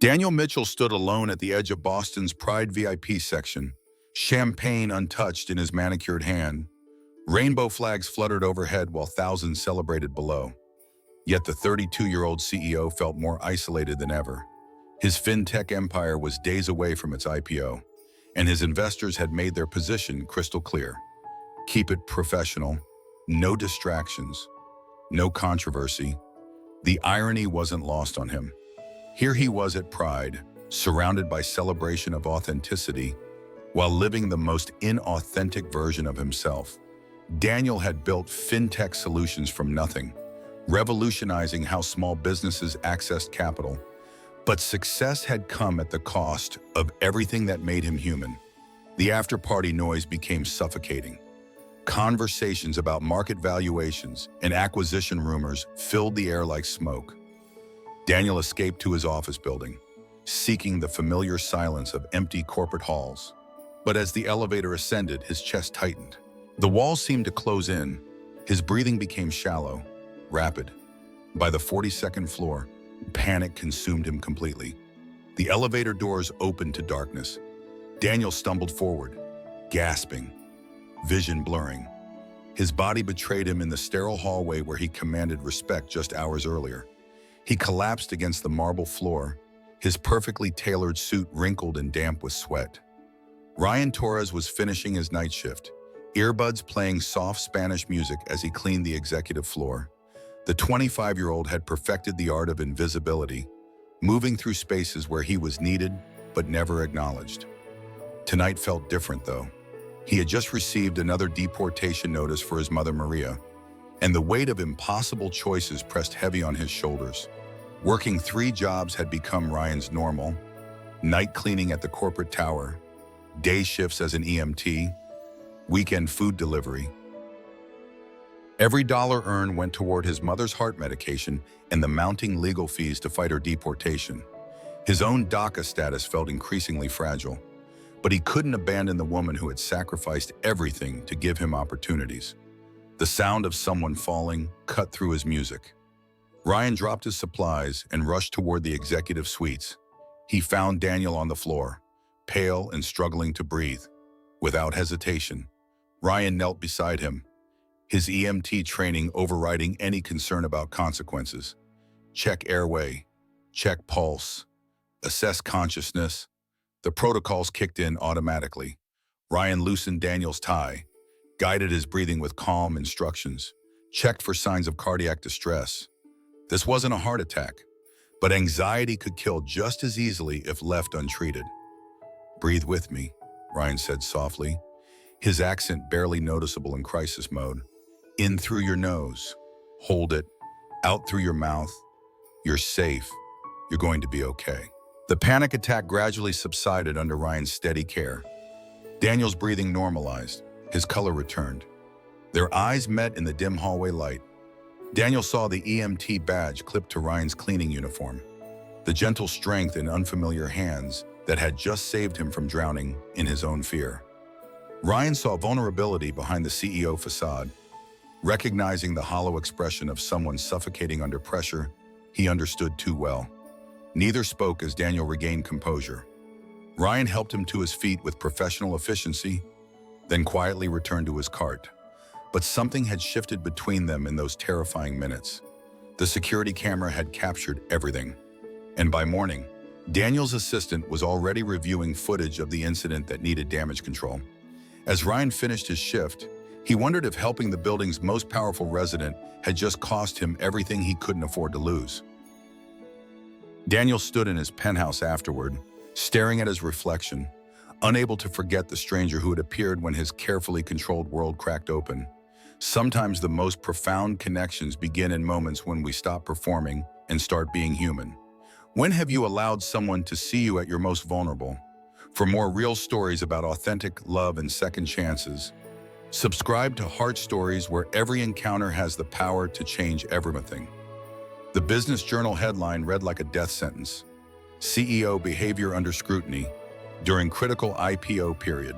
Daniel Mitchell stood alone at the edge of Boston's Pride VIP section, champagne untouched in his manicured hand. Rainbow flags fluttered overhead while thousands celebrated below. Yet the 32-year-old CEO felt more isolated than ever. His fintech empire was days away from its IPO, and his investors had made their position crystal clear. Keep it professional, no distractions, no controversy. The irony wasn't lost on him. Here he was at Pride, surrounded by celebration of authenticity, while living the most inauthentic version of himself. Daniel had built fintech solutions from nothing, revolutionizing how small businesses accessed capital. But success had come at the cost of everything that made him human. The after-party noise became suffocating. Conversations about market valuations and acquisition rumors filled the air like smoke. Daniel escaped to his office building, seeking the familiar silence of empty corporate halls. But as the elevator ascended, his chest tightened. The walls seemed to close in. His breathing became shallow, rapid. By the 42nd floor, panic consumed him completely. The elevator doors opened to darkness. Daniel stumbled forward, gasping, vision blurring. His body betrayed him in the sterile hallway where he commanded respect just hours earlier. He collapsed against the marble floor, his perfectly tailored suit wrinkled and damp with sweat. Ryan Torres was finishing his night shift, earbuds playing soft Spanish music as he cleaned the executive floor. The 25-year-old had perfected the art of invisibility, moving through spaces where he was needed but never acknowledged. Tonight felt different, though. He had just received another deportation notice for his mother Maria, and the weight of impossible choices pressed heavy on his shoulders. Working 3 jobs had become Ryan's normal: night cleaning at the corporate tower, day shifts as an EMT, weekend food delivery. Every dollar earned went toward his mother's heart medication and the mounting legal fees to fight her deportation. His own DACA status felt increasingly fragile, but he couldn't abandon the woman who had sacrificed everything to give him opportunities. The sound of someone falling cut through his music. Ryan dropped his supplies and rushed toward the executive suites. He found Daniel on the floor, pale and struggling to breathe. Without hesitation, Ryan knelt beside him, his EMT training overriding any concern about consequences. Check airway, check pulse, assess consciousness. The protocols kicked in automatically. Ryan loosened Daniel's tie, guided his breathing with calm instructions, checked for signs of cardiac distress. This wasn't a heart attack, but anxiety could kill just as easily if left untreated. "Breathe with me," Ryan said softly, his accent barely noticeable in crisis mode. "In through your nose. Hold it. Out through your mouth. You're safe. You're going to be okay." The panic attack gradually subsided under Ryan's steady care. Daniel's breathing normalized. His color returned. Their eyes met in the dim hallway light. Daniel saw the EMT badge clipped to Ryan's cleaning uniform, the gentle strength in unfamiliar hands that had just saved him from drowning in his own fear. Ryan saw vulnerability behind the CEO facade. Recognizing the hollow expression of someone suffocating under pressure, he understood too well. Neither spoke as Daniel regained composure. Ryan helped him to his feet with professional efficiency, then quietly returned to his cart. But something had shifted between them in those terrifying minutes. The security camera had captured everything. And by morning, Daniel's assistant was already reviewing footage of the incident that needed damage control. As Ryan finished his shift, he wondered if helping the building's most powerful resident had just cost him everything he couldn't afford to lose. Daniel stood in his penthouse afterward, staring at his reflection, unable to forget the stranger who had appeared when his carefully controlled world cracked open. Sometimes the most profound connections begin in moments when we stop performing and start being human. When have you allowed someone to see you at your most vulnerable? For more real stories about authentic love and second chances, subscribe to Heart Stories, where every encounter has the power to change everything. The Business Journal headline read like a death sentence: CEO behavior under scrutiny during critical IPO period.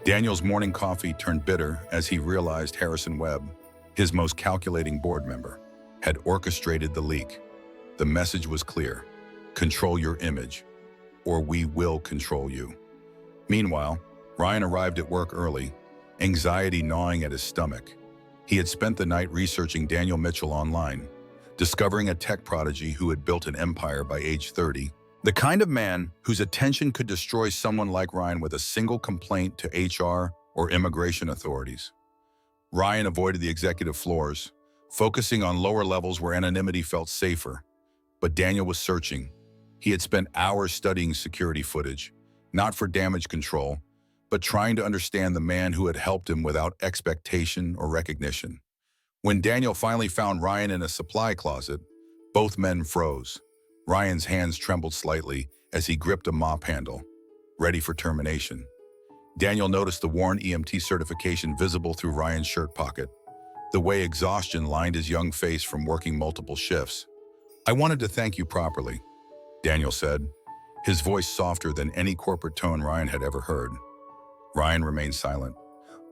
Daniel's morning coffee turned bitter as he realized Harrison Webb, his most calculating board member, had orchestrated the leak. The message was clear: Control your image, or we will control you. Meanwhile, Ryan arrived at work early, anxiety gnawing at his stomach. He had spent the night researching Daniel Mitchell online, discovering a tech prodigy who had built an empire by age 30. The kind of man whose attention could destroy someone like Ryan with a single complaint to HR or immigration authorities. Ryan avoided the executive floors, focusing on lower levels where anonymity felt safer. But Daniel was searching. He had spent hours studying security footage, not for damage control, but trying to understand the man who had helped him without expectation or recognition. When Daniel finally found Ryan in a supply closet, both men froze. Ryan's hands trembled slightly as he gripped a mop handle, ready for termination. Daniel noticed the worn EMT certification visible through Ryan's shirt pocket, the way exhaustion lined his young face from working multiple shifts. "I wanted to thank you properly," Daniel said, his voice softer than any corporate tone Ryan had ever heard. Ryan remained silent,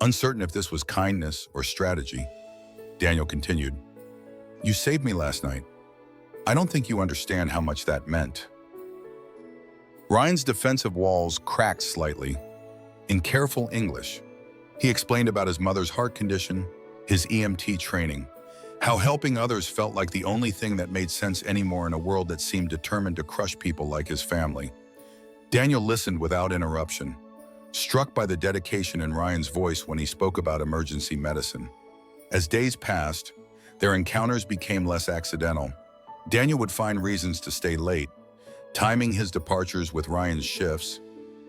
uncertain if this was kindness or strategy. Daniel continued, "You saved me last night. I don't think you understand how much that meant." Ryan's defensive walls cracked slightly. In careful English, he explained about his mother's heart condition, his EMT training, how helping others felt like the only thing that made sense anymore in a world that seemed determined to crush people like his family. Daniel listened without interruption, struck by the dedication in Ryan's voice when he spoke about emergency medicine. As days passed, their encounters became less accidental. Daniel would find reasons to stay late, timing his departures with Ryan's shifts.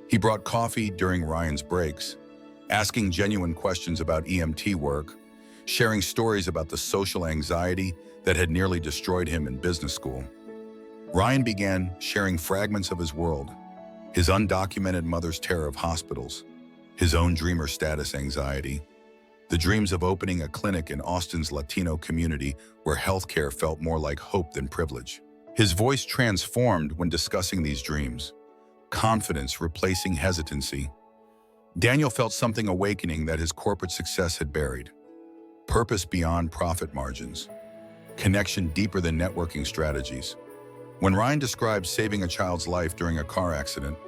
He brought coffee during Ryan's breaks, asking genuine questions about EMT work, sharing stories about the social anxiety that had nearly destroyed him in business school. Ryan began sharing fragments of his world, his undocumented mother's terror of hospitals, his own dreamer status anxiety, the dreams of opening a clinic in Austin's Latino community where healthcare felt more like hope than privilege. His voice transformed when discussing these dreams, confidence replacing hesitancy. Daniel felt something awakening that his corporate success had buried. Purpose beyond profit margins. Connection deeper than networking strategies. When Ryan described saving a child's life during a car accident,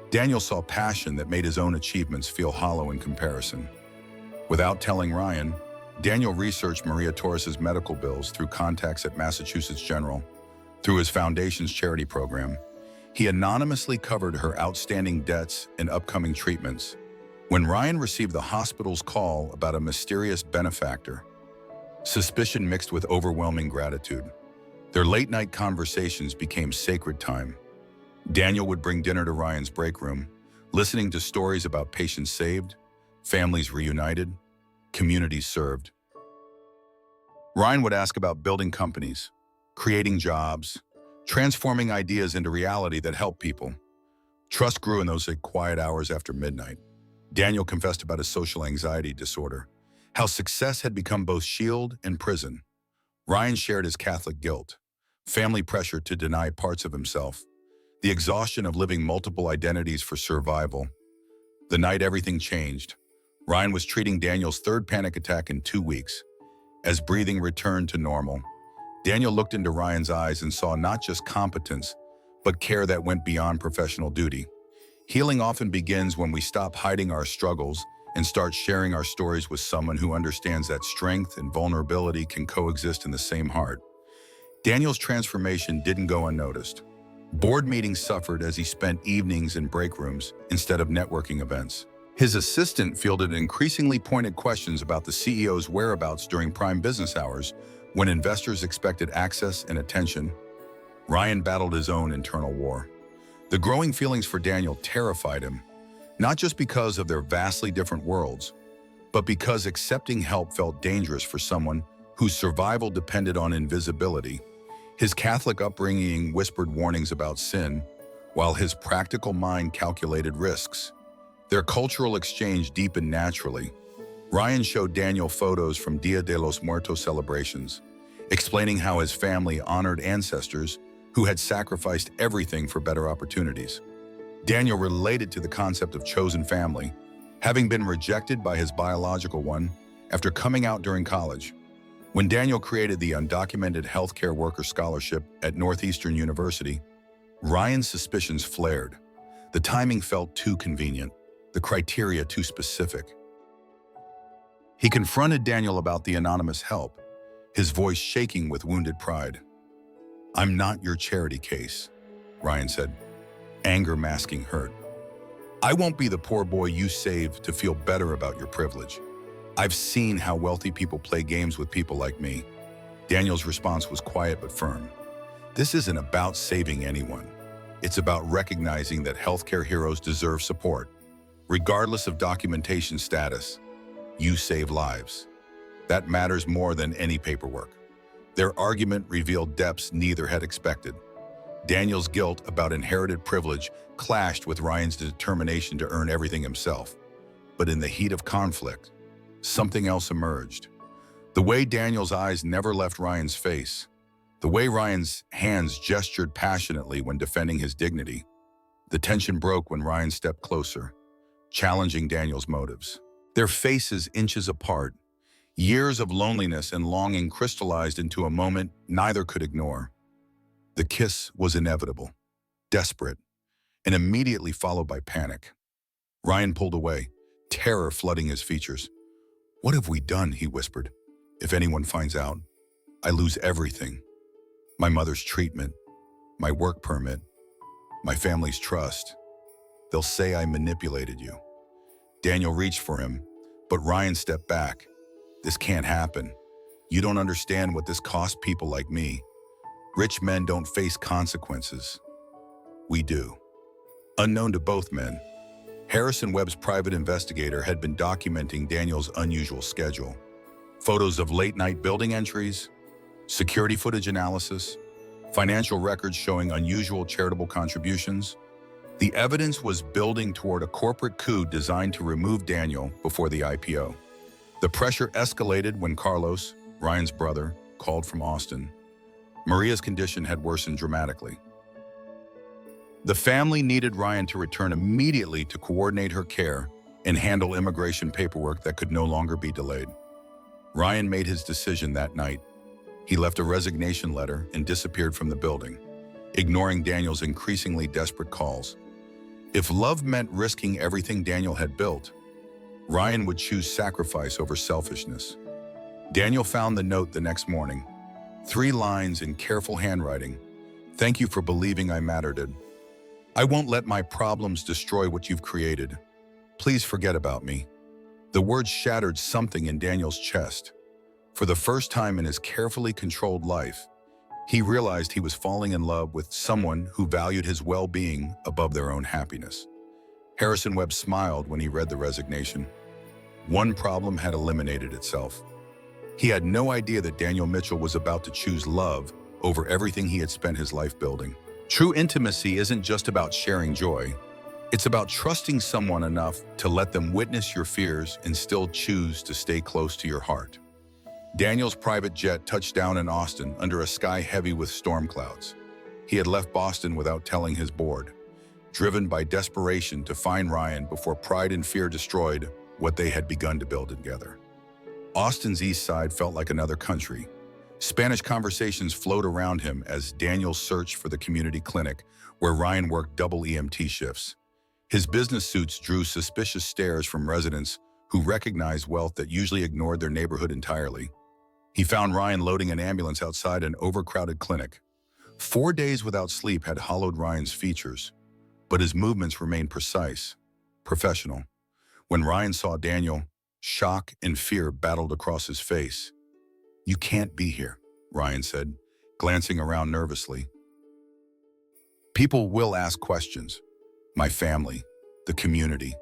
Daniel saw passion that made his own achievements feel hollow in comparison. Without telling Ryan, Daniel researched Maria Torres's medical bills through contacts at Massachusetts General. Through his foundation's charity program, he anonymously covered her outstanding debts and upcoming treatments. When Ryan received the hospital's call about a mysterious benefactor, suspicion mixed with overwhelming gratitude. Their late-night conversations became sacred time. Daniel would bring dinner to Ryan's break room, listening to stories about patients saved, families reunited, communities served. Ryan would ask about building companies, creating jobs, transforming ideas into reality that help people. Trust grew in those quiet hours after midnight. Daniel confessed about his social anxiety disorder, how success had become both shield and prison. Ryan shared his Catholic guilt, family pressure to deny parts of himself, the exhaustion of living multiple identities for survival. The night everything changed, Ryan was treating Daniel's third panic attack in 2 weeks. As breathing returned to normal, Daniel looked into Ryan's eyes and saw not just competence, but care that went beyond professional duty. Healing often begins when we stop hiding our struggles and start sharing our stories with someone who understands that strength and vulnerability can coexist in the same heart. Daniel's transformation didn't go unnoticed. Board meetings suffered as he spent evenings in break rooms instead of networking events. His assistant fielded increasingly pointed questions about the CEO's whereabouts during prime business hours when investors expected access and attention. Ryan battled his own internal war. The growing feelings for Daniel terrified him, not just because of their vastly different worlds, but because accepting help felt dangerous for someone whose survival depended on invisibility. His Catholic upbringing whispered warnings about sin, while his practical mind calculated risks. Their cultural exchange deepened naturally. Ryan showed Daniel photos from Dia de los Muertos celebrations, explaining how his family honored ancestors who had sacrificed everything for better opportunities. Daniel related to the concept of chosen family, having been rejected by his biological one after coming out during college. When Daniel created the Undocumented Healthcare Worker Scholarship at Northeastern University, Ryan's suspicions flared. The timing felt too convenient, the criteria too specific. He confronted Daniel about the anonymous help, his voice shaking with wounded pride. "I'm not your charity case," Ryan said, anger masking hurt. "I won't be the poor boy you saved to feel better about your privilege. I've seen how wealthy people play games with people like me." Daniel's response was quiet but firm. "This isn't about saving anyone. It's about recognizing that healthcare heroes deserve support. Regardless of documentation status, you save lives. That matters more than any paperwork." Their argument revealed depths neither had expected. Daniel's guilt about inherited privilege clashed with Ryan's determination to earn everything himself. But in the heat of conflict, something else emerged. The way Daniel's eyes never left Ryan's face, the way Ryan's hands gestured passionately when defending his dignity. The tension broke when Ryan stepped closer, challenging Daniel's motives. Their faces inches apart, years of loneliness and longing crystallized into a moment neither could ignore. The kiss was inevitable, desperate, and immediately followed by panic. Ryan pulled away, terror flooding his features. "What have we done?" he whispered. "If anyone finds out, I lose everything. My mother's treatment, my work permit, my family's trust. They'll say I manipulated you." Daniel reached for him, but Ryan stepped back. "This can't happen. You don't understand what this costs people like me. Rich men don't face consequences. We do." Unknown to both men, Harrison Webb's private investigator had been documenting Daniel's unusual schedule. Photos of late-night building entries, security footage analysis, financial records showing unusual charitable contributions. The evidence was building toward a corporate coup designed to remove Daniel before the IPO. The pressure escalated when Carlos, Ryan's brother, called from Austin. Maria's condition had worsened dramatically. The family needed Ryan to return immediately to coordinate her care and handle immigration paperwork that could no longer be delayed. Ryan made his decision that night. He left a resignation letter and disappeared from the building, ignoring Daniel's increasingly desperate calls. If love meant risking everything Daniel had built, Ryan would choose sacrifice over selfishness. Daniel found the note the next morning. 3 lines in careful handwriting. "Thank you for believing I mattered. I won't let my problems destroy what you've created. Please forget about me." The words shattered something in Daniel's chest. For the first time in his carefully controlled life, he realized he was falling in love with someone who valued his well-being above their own happiness. Harrison Webb smiled when he read the resignation. One problem had eliminated itself. He had no idea that Daniel Mitchell was about to choose love over everything he had spent his life building. True intimacy isn't just about sharing joy. It's about trusting someone enough to let them witness your fears and still choose to stay close to your heart. Daniel's private jet touched down in Austin under a sky heavy with storm clouds. He had left Boston without telling his board, driven by desperation to find Ryan before pride and fear destroyed what they had begun to build together. Austin's east side felt like another country. Spanish conversations flowed around him as Daniel searched for the community clinic where Ryan worked double EMT shifts. His business suits drew suspicious stares from residents who recognized wealth that usually ignored their neighborhood entirely. He found Ryan loading an ambulance outside an overcrowded clinic. 4 days without sleep had hollowed Ryan's features, but his movements remained precise, professional. When Ryan saw Daniel, shock and fear battled across his face. "You can't be here," Ryan said, glancing around nervously. "People will ask questions. My family, the community.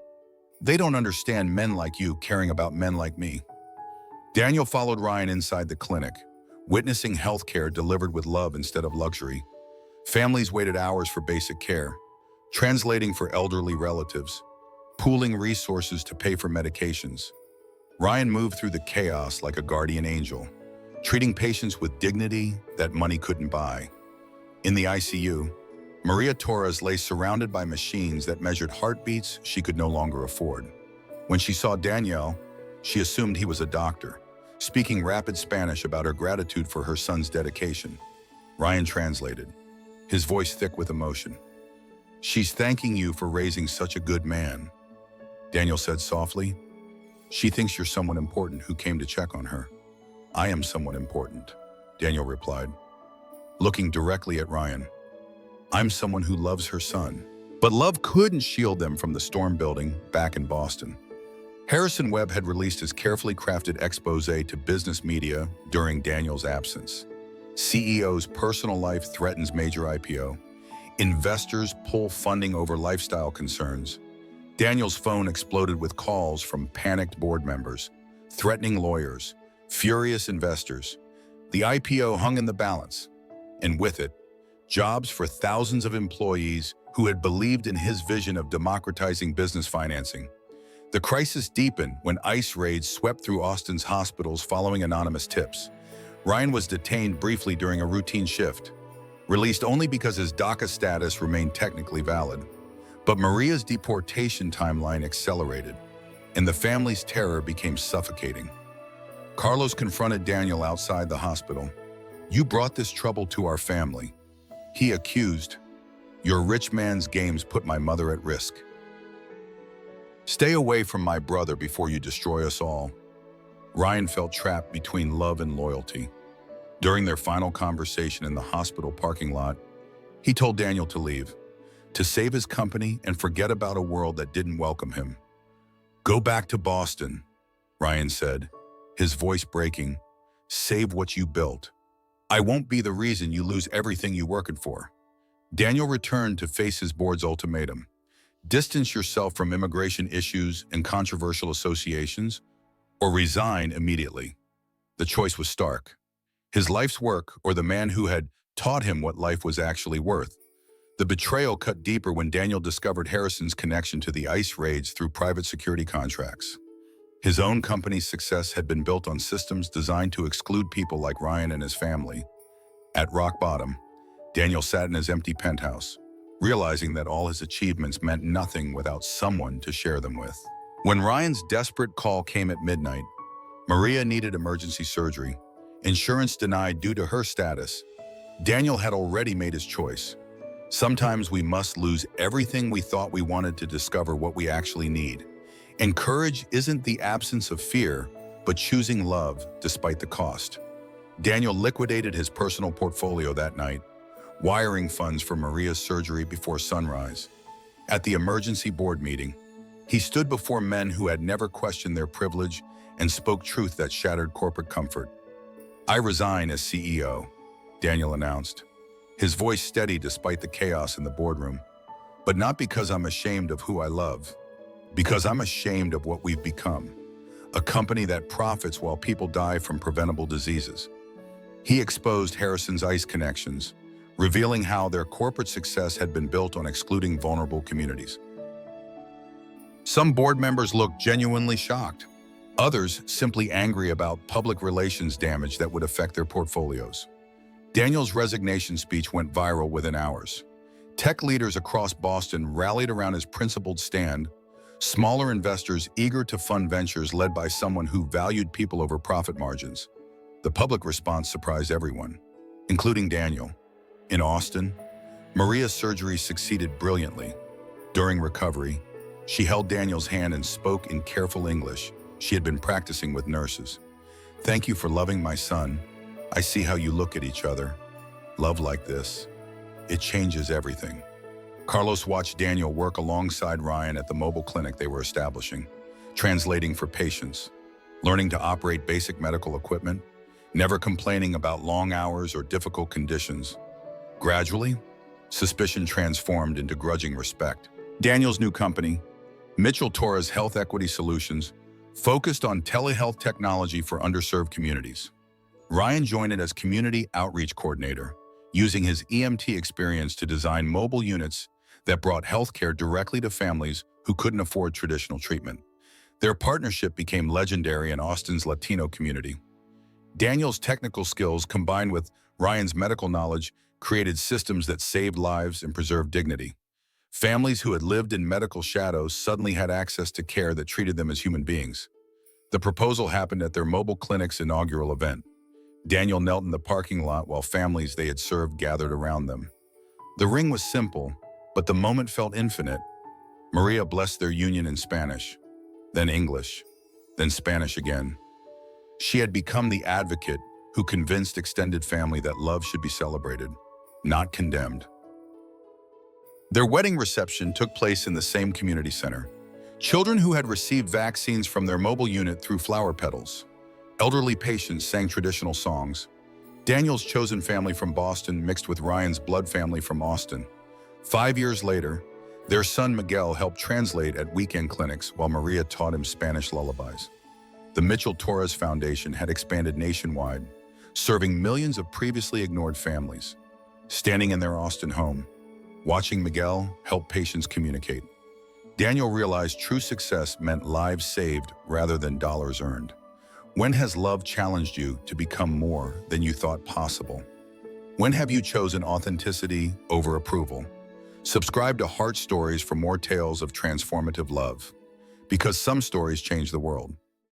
They don't understand men like you caring about men like me." Daniel followed Ryan inside the clinic, witnessing healthcare delivered with love instead of luxury. Families waited hours for basic care, translating for elderly relatives, pooling resources to pay for medications. Ryan moved through the chaos like a guardian angel, treating patients with dignity that money couldn't buy. In the ICU, Maria Torres lay surrounded by machines that measured heartbeats she could no longer afford. When she saw Daniel, she assumed he was a doctor, speaking rapid Spanish about her gratitude for her son's dedication. Ryan translated. his voice thick with emotion. "She's thanking you for raising such a good man," Daniel said softly. "She thinks you're someone important who came to check on her." "I am someone important," Daniel replied, looking directly at Ryan. "I'm someone who loves her son." But love couldn't shield them from the storm building back in Boston. Harrison Webb had released his carefully crafted exposé to business media during Daniel's absence. CEO's personal life threatens major IPO. Investors pull funding over lifestyle concerns. Daniel's phone exploded with calls from panicked board members, threatening lawyers, furious investors. The IPO hung in the balance, and with it, jobs for thousands of employees who had believed in his vision of democratizing business financing. The crisis deepened when ICE raids swept through Austin's hospitals following anonymous tips. Ryan was detained briefly during a routine shift, released only because his DACA status remained technically valid. But Maria's deportation timeline accelerated, and the family's terror became suffocating. Carlos confronted Daniel outside the hospital. "You brought this trouble to our family," he accused. "Your rich man's games put my mother at risk. Stay away from my brother before you destroy us all." Ryan felt trapped between love and loyalty. During their final conversation in the hospital parking lot, he told Daniel to leave, to save his company and forget about a world that didn't welcome him. "Go back to Boston," Ryan said, his voice breaking. "Save what you built. I won't be the reason you lose everything you're working for." Daniel returned to face his board's ultimatum. Distance yourself from immigration issues and controversial associations, or resign immediately. The choice was stark. His life's work or the man who had taught him what life was actually worth. The betrayal cut deeper when Daniel discovered Harrison's connection to the ICE raids through private security contracts. His own company's success had been built on systems designed to exclude people like Ryan and his family. At rock bottom, Daniel sat in his empty penthouse, realizing that all his achievements meant nothing without someone to share them with. When Ryan's desperate call came at midnight, Maria needed emergency surgery, insurance denied due to her status. Daniel had already made his choice. Sometimes we must lose everything we thought we wanted to discover what we actually need. And courage isn't the absence of fear, but choosing love despite the cost. Daniel liquidated his personal portfolio that night, wiring funds for Maria's surgery before sunrise. At the emergency board meeting, he stood before men who had never questioned their privilege and spoke truth that shattered corporate comfort. "I resign as CEO," Daniel announced, his voice steady despite the chaos in the boardroom. "But not because I'm ashamed of who I love, because I'm ashamed of what we've become, a company that profits while people die from preventable diseases." He exposed Harrison's ICE connections, revealing how their corporate success had been built on excluding vulnerable communities. Some board members looked genuinely shocked. Others simply angry about public relations damage that would affect their portfolios. Daniel's resignation speech went viral within hours. Tech leaders across Boston rallied around his principled stand, smaller investors eager to fund ventures led by someone who valued people over profit margins. The public response surprised everyone, including Daniel. In Austin, Maria's surgery succeeded brilliantly. During recovery, she held Daniel's hand and spoke in careful English she had been practicing with nurses. "Thank you for loving my son. I see how you look at each other. Love like this, it changes everything." Carlos watched Daniel work alongside Ryan at the mobile clinic they were establishing, translating for patients, learning to operate basic medical equipment, never complaining about long hours or difficult conditions. Gradually, suspicion transformed into grudging respect. Daniel's new company, Mitchell Torres Health Equity Solutions, focused on telehealth technology for underserved communities. Ryan joined it as Community Outreach Coordinator, using his EMT experience to design mobile units that brought healthcare directly to families who couldn't afford traditional treatment. Their partnership became legendary in Austin's Latino community. Daniel's technical skills combined with Ryan's medical knowledge created systems that saved lives and preserved dignity. Families who had lived in medical shadows suddenly had access to care that treated them as human beings. The proposal happened at their mobile clinic's inaugural event. Daniel knelt in the parking lot while families they had served gathered around them. The ring was simple, but the moment felt infinite. Maria blessed their union in Spanish, then English, then Spanish again. She had become the advocate who convinced extended family that love should be celebrated, not condemned. Their wedding reception took place in the same community center. Children who had received vaccines from their mobile unit threw flower petals. Elderly patients sang traditional songs. Daniel's chosen family from Boston mixed with Ryan's blood family from Austin. 5 years later, their son Miguel helped translate at weekend clinics while Maria taught him Spanish lullabies. The Mitchell-Torres Foundation had expanded nationwide, serving millions of previously ignored families. Standing in their Austin home, watching Miguel help patients communicate, Daniel realized true success meant lives saved rather than dollars earned. When has love challenged you to become more than you thought possible? When have you chosen authenticity over approval? Subscribe to Heart Stories for more tales of transformative love, because some stories change the world.